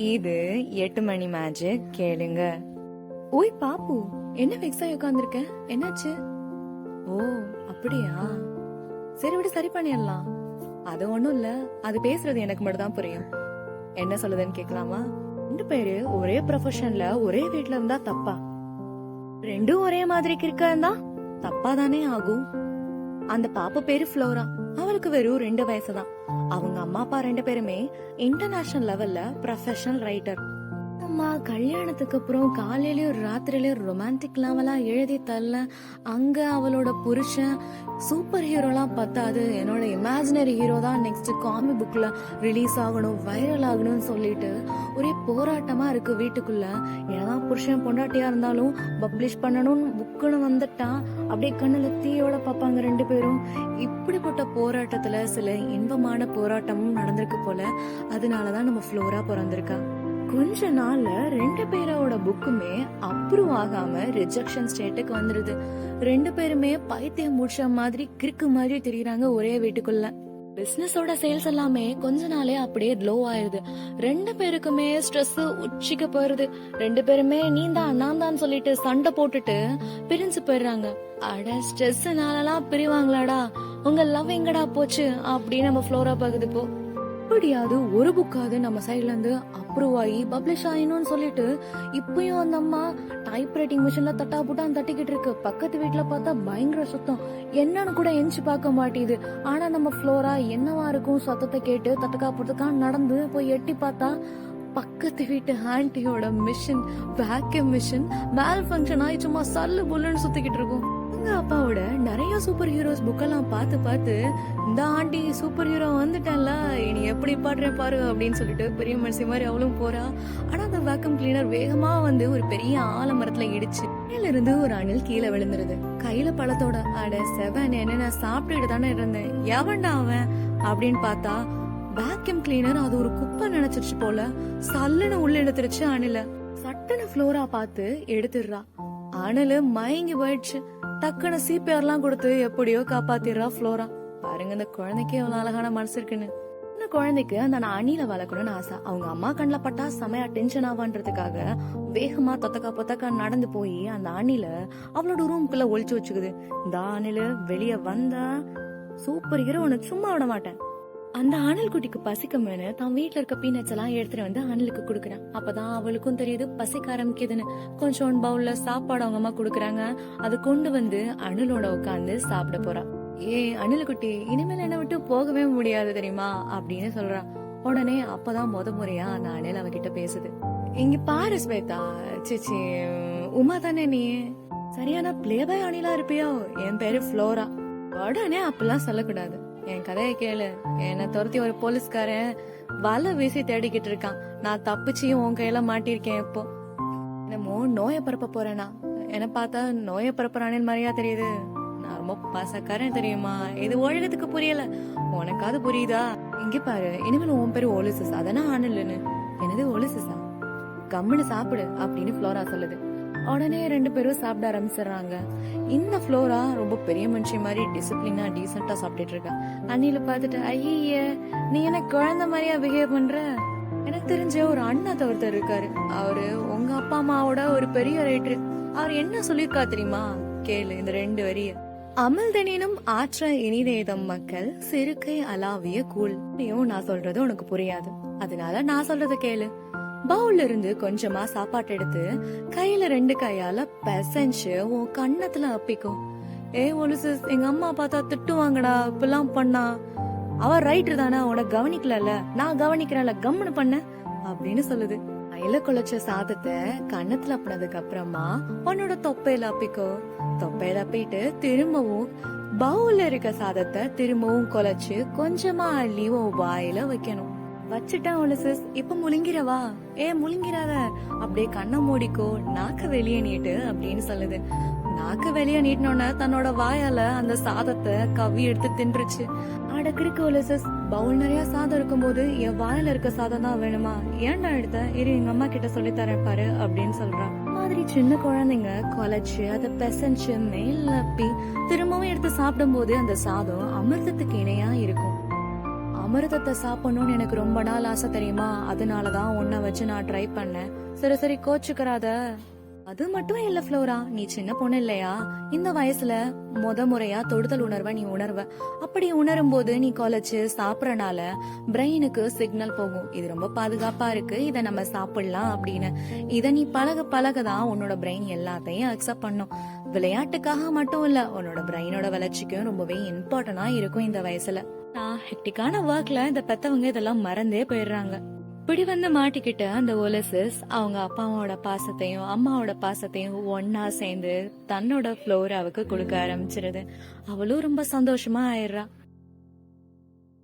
இது 8 மணி மேஜிக் கேளுங்க. ஓய் பாப்பு, என்ன வெக்ஸ் ஆகி உட்கார்ந்திருக்க? என்னாச்சு? ஓ அப்படியா, சரி விடு, சரி பண்ணிடலாம். அது ஒண்ணும் இல்ல. அது பேசுறது எனக்கு மட்டும் தான் புரியும். என்ன சொல்லுதுன்னு கேட்கலாமா? 2 பேரு ஒரே ப்ரொஃபஷன்ல ஒரே வீட்ல இருந்தா தப்பா? ரெண்டும் ஒரே மாதிரி கிறுக்கா இருந்தா தப்பா தானே ஆகும். அந்த பாப்பா பேரு ஃப்ளோரா. அவளுக்கு வெறும் 2 வயசுதான். அவங்க அம்மா அப்பா 2 பேருமே இன்டர்நேஷனல் லெவல்ல ப்ரொஃபஷனல் ரைட்டர். அம்மா கல்யாணத்துக்கு அப்புறம் காலையிலயும் ராத்திரிலயும் ரொமான்டிக் லெவலா எழுதி தரல. அங்க அவளோட புருஷன் சூப்பர் ஹீரோலாம் பத்தாது, என்னோட இமேஜினரி ஹீரோ தான் நெக்ஸ்ட் காமி புக்ல ரிலீஸ் ஆகணும், வைரல் ஆகணும்னு சொல்லிட்டு ஒரே போராட்டமா இருக்கு வீட்டுக்குள்ள. என்னதான் புருஷன் பொண்டாட்டியா இருந்தாலும் பப்ளிஷ் பண்ணணும்னு புக்குன்னு வந்துட்டா அப்படியே கண்ணுல தீயோட பாப்பாங்க 2 பேரும். இப்படிப்பட்ட போராட்டத்துல சில இன்பமான போராட்டமும் நடந்திருக்கு போல. அதனாலதான் நம்ம ஃப்ளோரா பிறந்திருக்கா. கொஞ்ச நாள்ல 2 பேரோட புக்குமே அப்ரூவ் ஆகாம ரிஜெக்ஷன் ஸ்டேட்டுக்கு வந்துருது. 2 பேருமே பைத்தியம் முடிச்ச மாதிரி கிறுக்கு மாதிரி தெரியுறாங்க ஒரே வீட்டுக்குள்ள. பிசினஸோட சேல்ஸ் எல்லாமே கொஞ்ச நாளே அப்படியே லோ ஆயிருது. 2 பேருக்குமே ஸ்ட்ரெஸ் உச்சிக்கு போயிருது. 2 பேருமே நீந்தான் நான் தான் சொல்லிட்டு சண்டை போட்டுட்டு பிரிஞ்சு போயிடுறாங்க. அட ஸ்ட்ரெஸ்னாலலாம் பிரிவாங்களாடா, உங்க லவ் எங்கடா போச்சு அப்படின்னு நம்ம ஃப்ளோரா பாக்குது. இப்போ எப்படியாவது ஒரு புக்காவது நம்ம சைட்ல இருந்து அப்ரூவ் ஆகி பப்ளிஷ் ஆயினும்னு சொல்லிட்டு இப்பயும் அந்த அம்மா டைப் ரைட்டிங் மிஷின்ல தட்டா புட்டான்னு தட்டிக்கிட்டு இருக்கு. பக்கத்து வீட்டுல பார்த்தா பயங்கர சுத்தம், என்னன்னு கூட எஞ்சி பார்க்க மாட்டேது. ஆனா நம்ம ஃப்ளோரா என்னவா இருக்கும் சத்தத்தை கேட்டு தட்டக்கா புட்டக்கா நடந்து போய் எட்டி பார்த்தா பக்கத்து வீட்டு ஆன்டியோட மிஷின், வேக்யூம் மிஷின் மேல் ஃபங்க்ஷன் ஆகி சும்மா சல்லு புல்லுன்னு சுத்திக்கிட்டு இருக்கும். எங்க அப்பாவோட நிறைய சூப்பர் ஹீரோஸ் புக்கெல்லாம் பார்த்து பார்த்து இந்த ஆண்டி சூப்பர் ஹீரோ வந்துட்டேன்ல, இனி எப்படி பாடுறேன் பாரு அப்படின்னு சொல்லிட்டு பெரிய மனுஷி மாதிரி அவளும் போறா. ஆனா அந்த வேக்கம் கிளீனர் வேகமா வந்து ஒரு பெரிய ஆலமரத்துல இடிச்சு மேல இருந்து ஒரு அணில் கீழே விழுந்துருது. கையில பழத்தோட. அட செவன், என்ன நான் சாப்பிட்டுட்டு தானே இருந்தேன், எவன்டா அவன் அப்படின்னு பார்த்தா வேக்யூம் கிளீனர் அது ஒரு குப்பை நினைச்சிருச்சு போல. சல்லுன்னு உள்ள எடுத்துருச்சு அணில. சட்டுன்னு ஃப்ளோரா பார்த்து எடுத்துடுறா. அணிலு மயங்கி போயிடுச்சு. டக்குன்னு சிபிஆர்லாம் கொடுத்து எப்படியோ காப்பாத்திடுறா ஃப்ளோரா. பாருங்க இந்த குழந்தைக்கு எவ்வளவு அழகான மனசு இருக்குன்னு. இந்த குழந்தைக்கு அந்த அணில வளர்க்கணும்னு ஆசை. அவங்க அம்மா கண்ணில் பட்டா செமையா டென்ஷன் ஆவான்றதுக்காக வேகமா தொத்தக்கா பொத்தக்கா நடந்து போய் அந்த அணில அவளோட ரூம்குள்ள ஒளிச்சு வச்சுக்குது. இந்த அணில வெளியே வந்தா சூப்பர் ஹீரோ உன்னை சும்மா விட மாட்டேன். அந்த அணில் குட்டிக்கு பசிக்கும்னு தான் வீட்டுல இருக்க பீனட்ஸ் எல்லாம் எடுத்துட்டு வந்து அணிலுக்கு குடுக்கறேன். அப்பதான் அவளுக்கும் தெரியுது பசிக்க ஆரம்பிக்குதுன்னு. கொஞ்சம் பவுல்ல சாப்பாடு அவங்க அம்மா குடுக்கறாங்க. அது கொண்டு வந்து அணிலோட உட்காந்து சாப்பிட போறா. ஏ அணில் குட்டி, இனிமேல் என்ன விட்டு போகவே முடியாது தெரியுமா அப்படின்னு சொல்றா. உடனே அப்பதான் முறையா அந்த அணில் அவகிட்ட பேசுது. இங்க பாரு ஸ்வேதா, சிச்சி உமா தானே நீ? சரியான பிளேபாய் அணிலா இருப்பியோ? என் பேரு ஃப்ளோரா. உடனே அப்பெல்லாம் சொல்லக்கூடாது, என் கதையை கேளு. என்னை துரத்தி ஒரு போலீஸ்காரன் வலை வீசி தேடிக்கிட்டு இருக்கான். நான் தப்பிச்சு உன் கையில மாட்டிருக்கேன். இப்போ என்னமோ நோயை பரப்ப போறேனா? என்ன பார்த்தா நோயை பரப்புறானேன்னு மாதிரியா தெரியுது. நான் ரொம்ப பசக்காரன் தெரியுமா? இது உலகத்துக்கு புரியல, உனக்காவது புரியுதா? இங்க பாரு, இனிமேல் உன் பேரு ஒலிசஸ், அதனா ஆனல்னு. என்னது ஒலிசஸா? கம்முன்னு சாப்பிடு அப்படின்னு ஃப்ளோரா சொல்லுது. உடனே 2 பேரும் சாப்பிட ஆரம்பிச்சிடுறாங்க. இந்த ஃப்ளோரா ரொம்ப பெரிய மனுஷி மாதிரி டிசிப்ளினா டீசென்டா சாப்பிட்டுட்டு இருக்கா. அண்ணில பாத்துட்டு, ஐய நீ என்ன குழந்தை மாதிரியா பிஹேவ் பண்ற? எனக்கு தெரிஞ்ச ஒரு அண்ணா ஒருத்தர் இருக்காரு, அவரு உங்க அப்பா அம்மாவோட ஒரு பெரிய ரைட்டர். அவர் என்ன சொல்லிருக்கா தெரியுமா? கேளு இந்த 2 வரிய. அமிழ்தனினும் ஆற்ற இனிதேதம் மக்கள் சிறுக்கை அலாவிய கூழ். நான் சொல்றது உனக்கு புரியாது, அதனால நான் சொல்றத கேளு. பவுல்ல இருந்து கொஞ்சமா சாப்பாட்டு எடுத்து கையில 2 கையால பெசஞ்சு உன் கண்ணத்துல அப்பிக்கும். ஏ ஒலிசஸ், எங்க அம்மா பார்த்தா திட்டுவாங்கடா இப்பெல்லாம் பண்ணா. அவ ரைட்டர் தானே, உனக்கு கவனிக்கல, நான் கவனிக்கிறேன்ல, கம்முன்னு பண்ண அப்படின்னு சொல்லுது. கையில குழைச்ச சாதத்தை கண்ணத்துல அப்பினதுக்கு அப்புறமா உன்னோட தொப்பையில அப்பிக்கோ. தொப்பையில அப்பிட்டு திரும்பவும் பவுல்ல இருக்க சாதத்தை திரும்பவும் குழைச்சு கொஞ்சமா அள்ளி உன் வாயில வைக்கணும். வச்சுட்டேன் ஒலிசஸ், இப்ப முழுங்கிறவா? ஏ முழுங்கிறாத, அப்படியே கண்ணை மூடிக்கோ, நாக்க வெளியே நீட்டு அப்படின்னு சொல்லுது. நாக்க வெளியே நீட்டினோட தன்னோட வாயால அந்த சாதத்தை கவ்வி எடுத்து தின்றுச்சு. அடக்கிருக்கு ஒலிசஸ், பவுல் நிறைய சாதம் இருக்கும் போது என் வாயில இருக்க சாதம் தான் வேணுமா? ஏன்டா எடுத்த? இரு எங்க அம்மா கிட்ட சொல்லி தரேன் பாரு அப்படின்னு சொல்றான். மாதிரி சின்ன குழந்தைங்க கொலைச்சு அதை பெசஞ்சு மேல் அப்பி திரும்பவும் எடுத்து சாப்பிடும் போது அந்த சாதம் அமிர்தத்துக்கு இணையா இருக்கும். அமிர்தத்தை சாப்பிடணும்னு எனக்கு ரொம்ப நாள் ஆசை தெரியுமா, அதனாலதான் உன்னை வச்சு நான் ட்ரை பண்ணேன். சரி சரி கோச்சுக்கிறாத. அது மட்டும் இல்ல ஃப்ளோரா, நீ சின்ன பொண்ணு இல்லையா, இந்த வயசுல முறையா தொடுதல் உணர்வை நீ உணர்வ. அப்படி உணரும் போது நீ கொலைச்சு சாப்பிடறனால பிரெயினுக்கு சிக்னல் போகும், இது ரொம்ப பாதுகாப்பா இருக்கு, இத நம்ம சாப்பிடலாம் அப்படின்னு. இத நீ பழக பழகதான் உன்னோட பிரெயின் எல்லாத்தையும் அக்செப்ட் பண்ணும். விளையாட்டுக்காக மட்டும் இல்ல, உன்னோட பிரெயினோட வளர்ச்சிக்கும் ரொம்பவே இம்பார்ட்டன்டா இருக்கும் இந்த வயசுல. நான் ஹெக்டிக்கான ஒர்க்ல இந்த பெத்தவங்க இதெல்லாம் மறந்தே போயிடுறாங்க. இப்படி வந்து மாட்டிக்கிட்ட அந்த ஒலிசஸ் அவங்க அப்பாவோட பாசத்தையும் அம்மாவோட பாசத்தையும் ஒன்னா சேர்ந்து தன்னோட ஃப்ளோராவுக்கு கொடுக்க ஆரம்பிச்சிருது. அவளும் ரொம்ப சந்தோஷமா ஆயிடுறா.